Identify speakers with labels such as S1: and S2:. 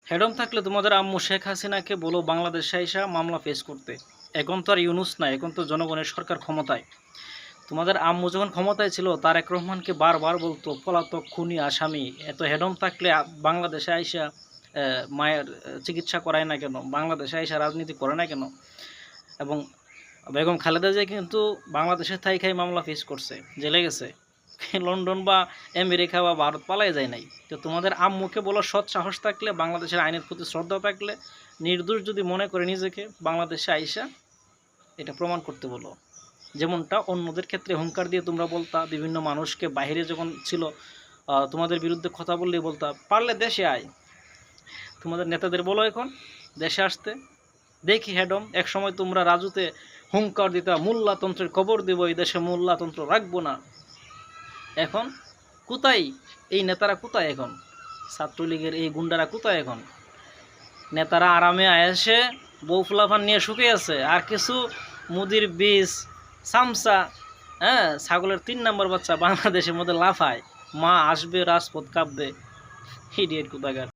S1: হেডম থাকলে তোমাদের আম্মু শেখ হাসিনাকে বলো বাংলাদেশে আইসা মামলা ফেস করতে। এখন তো আর ইউনুস নাই, এখন তো জনগণের সরকার ক্ষমতায়। তোমাদের আম্মু যখন ক্ষমতায় ছিল তারেক রহমানকে বারবার বলতো পলাতক খুনি আসামি, এত হেডম থাকলে বাংলাদেশে আইসা মায়ের চিকিৎসা করায় না কেন, বাংলাদেশে আইসা রাজনীতি করে না কেন। এবং বেগম খালেদা জিয়া কিন্তু বাংলাদেশের থাইখাই মামলা ফেস করছে, জেলে গেছে, লন্ডন বা আমেরিকা বা ভারত পালাই যায় নাই। তো তোমাদের আম্মুকে বলো সৎ সাহস থাকলে, বাংলাদেশের আইনের প্রতি শ্রদ্ধা থাকলে, নির্দোষ যদি মনে করে নিজেকে, বাংলাদেশে আইসা এটা প্রমাণ করতে বলো। যেমনটা অন্যদের ক্ষেত্রে হুঙ্কার দিয়ে তোমরা বলতা, বিভিন্ন মানুষকে বাইরে যখন ছিল তোমাদের বিরুদ্ধে কথা বললেই বলতা পারলে দেশে আয়। তোমাদের নেতাদের বলো এখন দেশে আসতে। দেখি হেডম, এক সময় তোমরা রাজুতে হুঙ্কার দিতা মোল্লাতন্ত্রের কবর দেব, এই দেশে মোল্লাতন্ত্র রাখবো না। এখন কোথায় এই নেতারা, কোথায় এখন ছাত্রলীগের এই গুন্ডারা, কোথায় এখন? নেতারা আরামে আয়েসে বউ ফুলাফান নিয়ে শুকিয়ে আছে, আর কিছু মুদির বীজ সামসা, হ্যাঁ, ছাগলের 3 নম্বর বাচ্চা বাংলাদেশের মধ্যে লাফায়, মা আসবে রাজপথ কাঁপবে। ইডিয়েট কোথাকার।